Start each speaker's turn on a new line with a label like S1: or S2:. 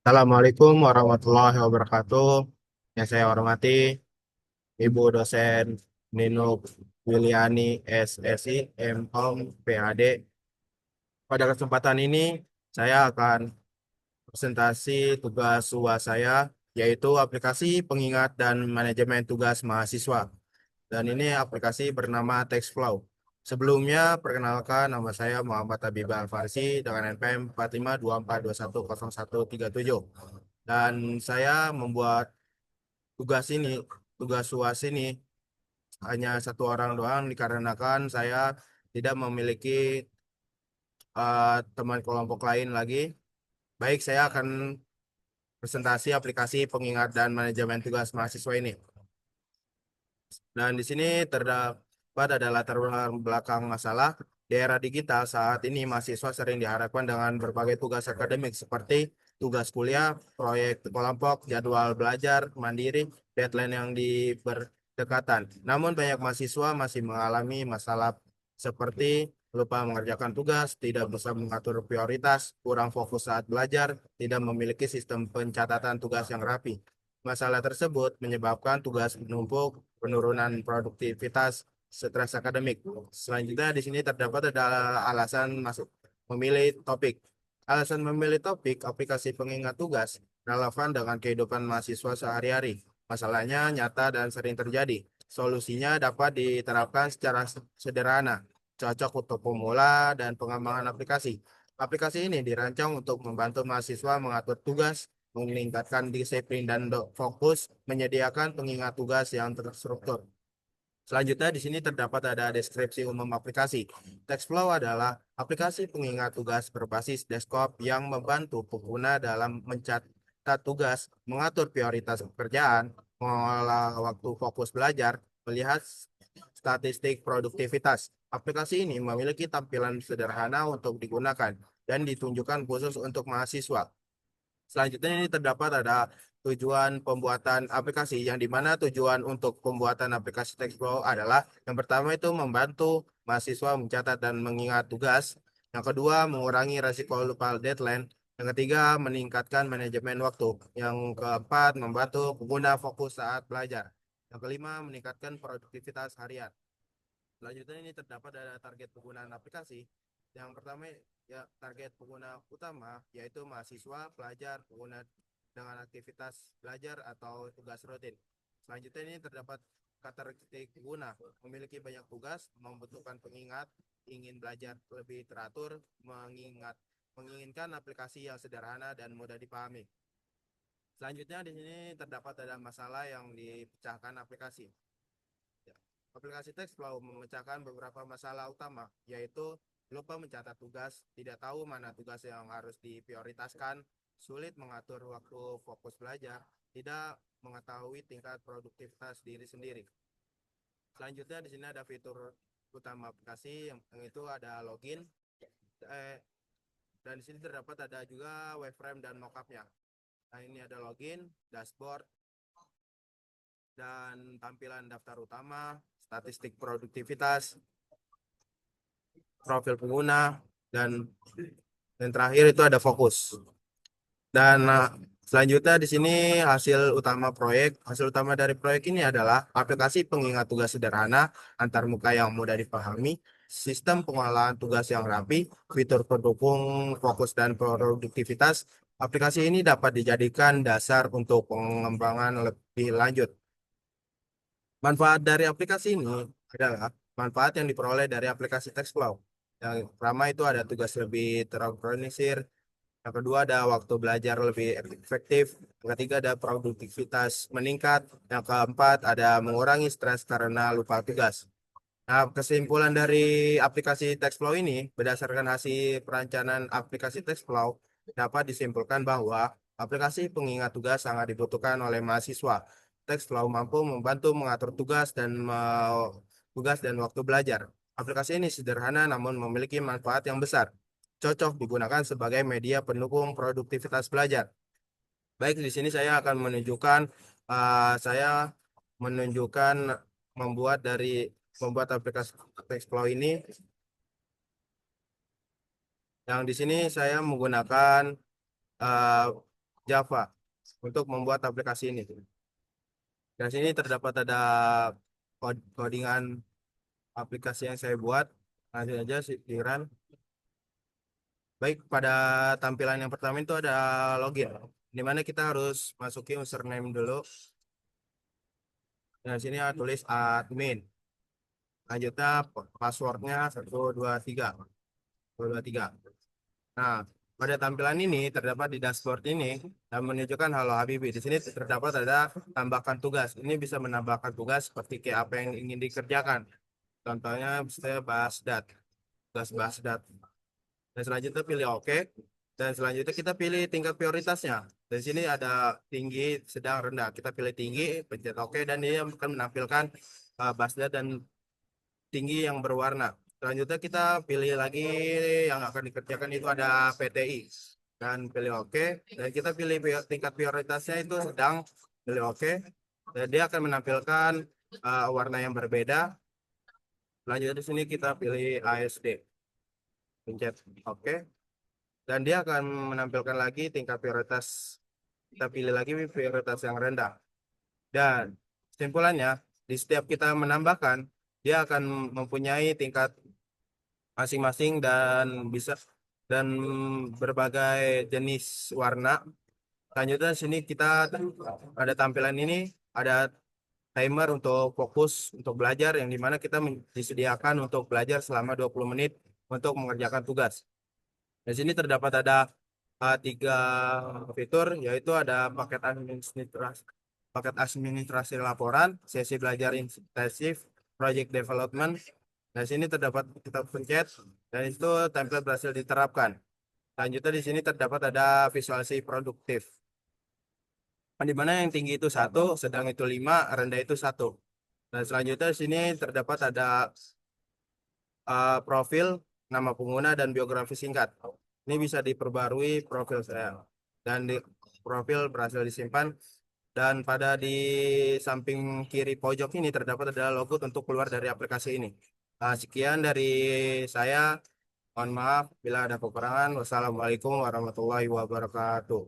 S1: Assalamualaikum warahmatullahi wabarakatuh. Yang saya hormati Ibu dosen Ninuk Wiliani SSI MHOM PhD. Pada kesempatan ini saya akan presentasi tugas UAS saya, yaitu aplikasi pengingat dan manajemen tugas mahasiswa. Dan ini aplikasi bernama TextFlow. Sebelumnya, perkenalkan nama saya Muhammad Habibah Alfarsi dengan NPM 4524210137. Dan saya membuat tugas ini, tugas UAS ini hanya satu orang doang dikarenakan saya tidak memiliki teman kelompok lain lagi. Baik, saya akan presentasi aplikasi pengingat dan manajemen tugas mahasiswa ini. Dan di sini terdapat ada latar belakang masalah. Di era digital saat ini mahasiswa sering dihadapkan dengan berbagai tugas akademik seperti tugas kuliah, proyek kelompok, jadwal belajar, mandiri, deadline yang berdekatan. Namun banyak mahasiswa masih mengalami masalah seperti lupa mengerjakan tugas, tidak bisa mengatur prioritas, kurang fokus saat belajar, tidak memiliki sistem pencatatan tugas yang rapi. Masalah tersebut menyebabkan tugas menumpuk, penurunan produktivitas, stres akademik. Selanjutnya di sini terdapat adalah alasan masuk memilih topik. Alasan memilih topik aplikasi pengingat tugas relevan dengan kehidupan mahasiswa sehari-hari. Masalahnya nyata dan sering terjadi. Solusinya dapat diterapkan secara sederhana, cocok untuk pemula dan pengembangan aplikasi. Aplikasi ini dirancang untuk membantu mahasiswa mengatur tugas, meningkatkan disiplin dan fokus, menyediakan pengingat tugas yang terstruktur. Selanjutnya di sini terdapat ada deskripsi umum aplikasi. TextFlow adalah aplikasi pengingat tugas berbasis desktop yang membantu pengguna dalam mencatat tugas, mengatur prioritas pekerjaan, mengelola waktu fokus belajar, melihat statistik produktivitas. Aplikasi ini memiliki tampilan sederhana untuk digunakan dan ditunjukkan khusus untuk mahasiswa. Selanjutnya ini terdapat ada tujuan pembuatan aplikasi yang dimana tujuan untuk pembuatan aplikasi TextFlow adalah yang pertama itu membantu mahasiswa mencatat dan mengingat tugas. Yang kedua mengurangi resiko lupa deadline. Yang ketiga meningkatkan manajemen waktu. Yang keempat membantu pengguna fokus saat belajar. Yang kelima meningkatkan produktivitas harian. Selanjutnya ini terdapat ada target penggunaan aplikasi. Yang pertama ya target pengguna utama yaitu mahasiswa, pelajar, pengguna dengan aktivitas belajar atau tugas rutin. Selanjutnya ini terdapat karakteristik pengguna, memiliki banyak tugas, membutuhkan pengingat, ingin belajar lebih teratur, menginginkan aplikasi yang sederhana dan mudah dipahami. Selanjutnya di sini terdapat ada masalah yang dipecahkan aplikasi. Ya. Aplikasi TextFlow memecahkan beberapa masalah utama, yaitu lupa mencatat tugas, tidak tahu mana tugas yang harus diprioritaskan, sulit mengatur waktu fokus belajar, tidak mengetahui tingkat produktivitas diri sendiri. Selanjutnya di sini ada fitur utama aplikasi yang itu ada login, eh, dan di sini terdapat ada juga wireframe dan mockupnya. Nah ini ada login, dashboard, dan tampilan daftar utama, statistik produktivitas, profil pengguna, dan terakhir itu ada fokus. Dan selanjutnya di sini hasil utama proyek. Hasil utama dari proyek ini adalah aplikasi pengingat tugas sederhana, antar muka yang mudah dipahami, sistem pengolahan tugas yang rapi, fitur pendukung fokus dan produktivitas. Aplikasi ini dapat dijadikan dasar untuk pengembangan lebih lanjut. Manfaat dari aplikasi ini adalah manfaat yang diperoleh dari aplikasi TextFlow. Yang pertama itu ada tugas lebih terorganisir, yang kedua ada waktu belajar lebih efektif, yang ketiga ada produktivitas meningkat, yang keempat ada mengurangi stres karena lupa tugas. Nah, kesimpulan dari aplikasi TextFlow ini berdasarkan hasil perencanaan aplikasi TextFlow dapat disimpulkan bahwa aplikasi pengingat tugas sangat dibutuhkan oleh mahasiswa. TextFlow mampu membantu mengatur tugas dan waktu belajar. Aplikasi ini sederhana namun memiliki manfaat yang besar. Cocok digunakan sebagai media pendukung produktivitas belajar. Baik, di sini saya akan saya menunjukkan membuat dari membuat aplikasi TextFlow ini. Yang di sini saya menggunakan uh, Java untuk membuat aplikasi ini. Dan sini terdapat ada codingan aplikasi yang saya buat. Lanjut aja sih, Tiran. Baik, pada tampilan yang pertama itu ada login, di mana kita harus masukin username dulu. Dan sini ada tulis admin. Lanjutnya passwordnya 123. 123. Nah, pada tampilan ini terdapat di dashboard ini dan menunjukkan Halo Habibie. Di sini terdapat ada tambahkan tugas. Ini bisa menambahkan tugas seperti kayak apa yang ingin dikerjakan. Contohnya saya bahas tugas bahas Dan selanjutnya pilih OK. Dan selanjutnya kita pilih tingkat prioritasnya. Di sini ada tinggi, sedang, rendah. Kita pilih tinggi, pencet OK, dan dia akan menampilkan Basdat dan tinggi yang berwarna. Selanjutnya kita pilih lagi yang akan dikerjakan itu ada PTI. Dan pilih OK. Dan kita pilih tingkat prioritasnya itu sedang, pilih OK. Dan dia akan menampilkan warna yang berbeda. Selanjutnya di sini kita pilih ASD. Pencet OK. Dan dia akan menampilkan lagi tingkat prioritas. Kita pilih lagi prioritas yang rendah. Dan kesimpulannya, di setiap kita menambahkan, dia akan mempunyai tingkat masing-masing dan berbagai jenis warna. Selanjutnya sini kita ada tampilan ini, ada timer untuk fokus untuk belajar yang dimana kita disediakan untuk belajar selama 20 menit untuk mengerjakan tugas. Di sini terdapat ada tiga fitur, yaitu ada paket administrasi laporan, sesi belajar intensif, project development. Nah, sini terdapat kita pencet dan itu template berhasil diterapkan. Selanjutnya di sini terdapat ada visualisasi produktif. Di mana yang tinggi itu 1, sedang itu 5, rendah itu 1. Dan selanjutnya di sini terdapat ada profil, nama pengguna, dan biografi singkat. Ini bisa diperbarui profil saya. Dan di profil berhasil disimpan. Dan pada di samping kiri pojok ini terdapat ada logo untuk keluar dari aplikasi ini. Sekian dari saya. Mohon maaf bila ada kekurangan. Wassalamualaikum warahmatullahi wabarakatuh.